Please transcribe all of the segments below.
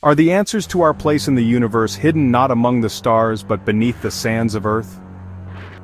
Are the answers to our place in the universe hidden not among the stars but beneath the sands of Earth?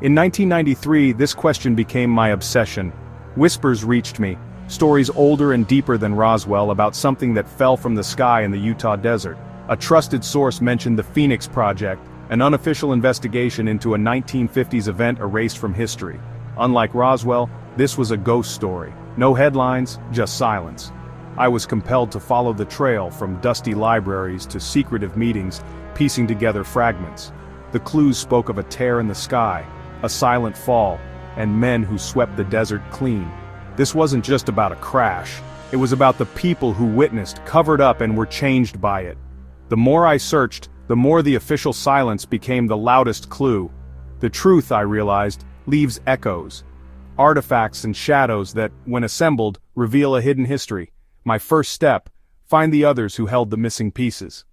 In 1993, this question became my obsession. Whispers reached me, stories older and deeper than Roswell about something that fell from the sky in the Utah desert. A trusted source mentioned the Phoenix Project, an unofficial investigation into a 1950s event erased from history. Unlike Roswell, this was a ghost story. No headlines, just silence. I was compelled to follow the trail from dusty libraries to secretive meetings, piecing together fragments. The clues spoke of a tear in the sky, a silent fall, and men who swept the desert clean. This wasn't just about a crash. It was about the people who witnessed, covered up, and were changed by it. The more I searched, the more the official silence became the loudest clue. The truth, I realized, leaves echoes. Artifacts and shadows that, when assembled, reveal a hidden history. My first step: find the others who held the missing pieces.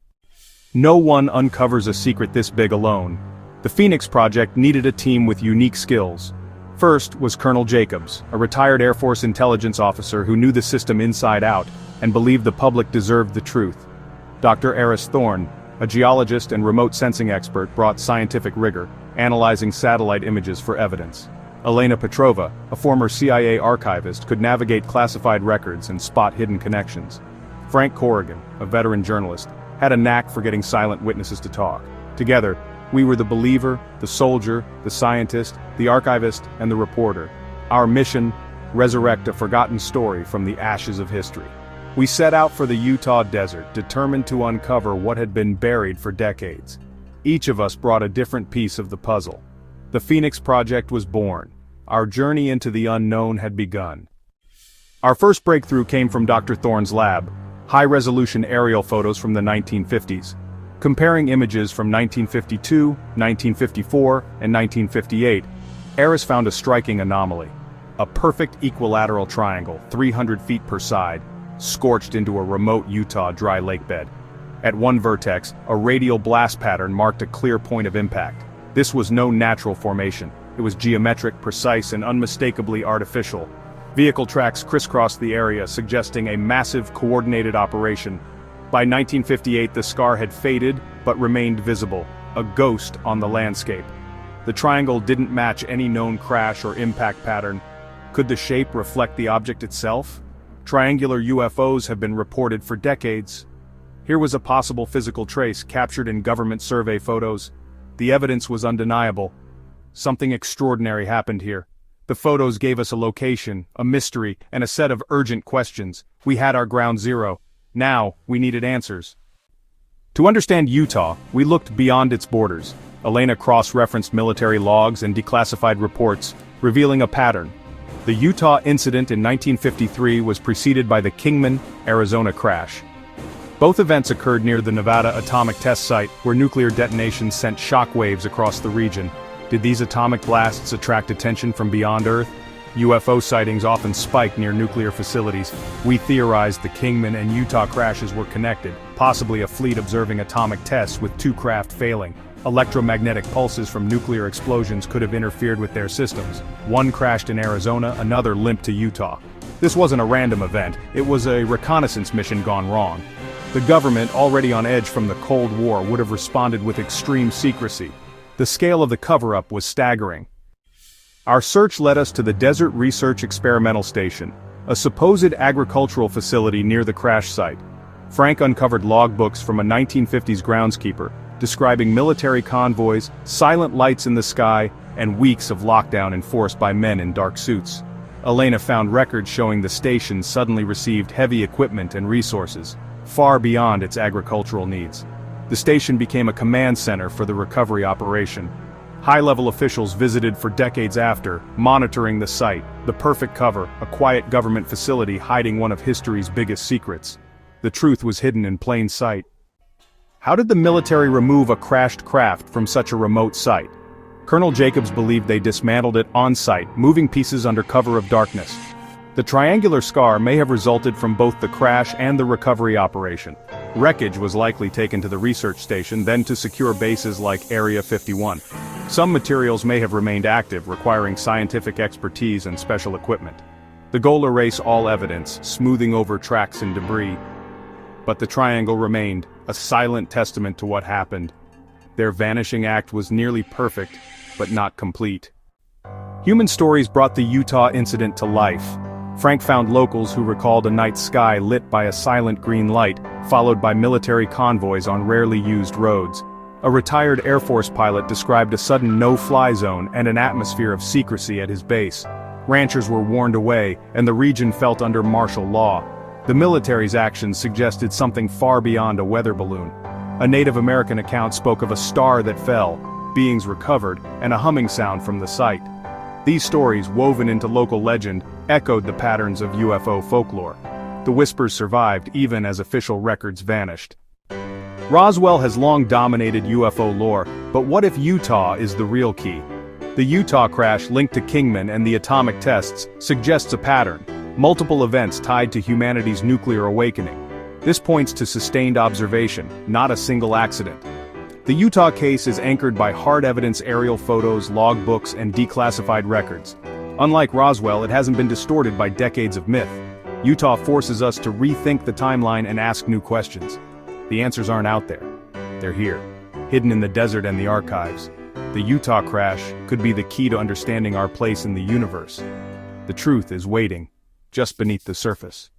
No one uncovers a secret this big alone. The Phoenix Project needed a team with unique skills. First was Colonel Jacobs, a retired Air Force intelligence officer who knew the system inside out and believed the public deserved the truth. Dr. Eris Thorne, a geologist and remote sensing expert, brought scientific rigor, analyzing satellite images for evidence. Elena Petrova, a former CIA archivist, could navigate classified records and spot hidden connections. Frank Corrigan, a veteran journalist, had a knack for getting silent witnesses to talk. Together, we were the believer, the soldier, the scientist, the archivist, and the reporter. Our mission: resurrect a forgotten story from the ashes of history. We set out for the Utah desert, determined to uncover what had been buried for decades. Each of us brought a different piece of the puzzle. The Phoenix Project was born. Our journey into the unknown had begun. Our first breakthrough came from Dr. Thorne's lab, high-resolution aerial photos from the 1950s. Comparing images from 1952, 1954, and 1958, Eris found a striking anomaly. A perfect equilateral triangle, 300 feet per side, scorched into a remote Utah dry lake bed. At one vertex, a radial blast pattern marked a clear point of impact. This was no natural formation. It was geometric, precise, and unmistakably artificial. Vehicle tracks crisscrossed the area, suggesting a massive, coordinated operation. By 1958, the scar had faded, but remained visible, a ghost on the landscape. The triangle didn't match any known crash or impact pattern. Could the shape reflect the object itself? Triangular UFOs have been reported for decades. Here was a possible physical trace captured in government survey photos. The evidence was undeniable. Something extraordinary happened here. The photos gave us a location, a mystery, and a set of urgent questions. We had our ground zero. Now, we needed answers. To understand Utah, we looked beyond its borders. Elena cross-referenced military logs and declassified reports, revealing a pattern. The Utah incident in 1953 was preceded by the Kingman, Arizona crash. Both events occurred near the Nevada atomic test site, where nuclear detonations sent shockwaves across the region. Did these atomic blasts attract attention from beyond Earth? UFO sightings often spike near nuclear facilities. We theorized the Kingman and Utah crashes were connected, possibly a fleet observing atomic tests with two craft failing. Electromagnetic pulses from nuclear explosions could have interfered with their systems. One crashed in Arizona, another limped to Utah. This wasn't a random event, it was a reconnaissance mission gone wrong. The government, already on edge from the Cold War, would have responded with extreme secrecy. The scale of the cover-up was staggering. Our search led us to the Desert Research Experimental Station, a supposed agricultural facility near the crash site. Frank uncovered logbooks from a 1950s groundskeeper, describing military convoys, silent lights in the sky, and weeks of lockdown enforced by men in dark suits. Elena found records showing the station suddenly received heavy equipment and resources, far beyond its agricultural needs. The station became a command center for the recovery operation. High-level officials visited for decades after, monitoring the site, the perfect cover, a quiet government facility hiding one of history's biggest secrets. The truth was hidden in plain sight. How did the military remove a crashed craft from such a remote site? Colonel Jacobs believed they dismantled it on-site, moving pieces under cover of darkness. The triangular scar may have resulted from both the crash and the recovery operation. Wreckage was likely taken to the research station, then to secure bases like Area 51. Some materials may have remained active, requiring scientific expertise and special equipment. The goal: erase all evidence, smoothing over tracks and debris. But the triangle remained, a silent testament to what happened. Their vanishing act was nearly perfect, but not complete. Human stories brought the Utah incident to life. Frank found locals who recalled a night sky lit by a silent green light, followed by military convoys on rarely used roads. A retired Air Force pilot described a sudden no-fly zone and an atmosphere of secrecy at his base. Ranchers were warned away, and the region felt under martial law. The military's actions suggested something far beyond a weather balloon. A Native American account spoke of a star that fell, beings recovered, and a humming sound from the site. These stories, woven into local legend, echoed the patterns of UFO folklore. The whispers survived even as official records vanished. Roswell has long dominated UFO lore, but what if Utah is the real key? The Utah crash linked to Kingman and the atomic tests suggests a pattern, multiple events tied to humanity's nuclear awakening. This points to sustained observation, not a single accident. The Utah case is anchored by hard evidence, aerial photos, logbooks, and declassified records. Unlike Roswell, it hasn't been distorted by decades of myth. Utah forces us to rethink the timeline and ask new questions. The answers aren't out there. They're here, hidden in the desert and the archives. The Utah crash could be the key to understanding our place in the universe. The truth is waiting, just beneath the surface.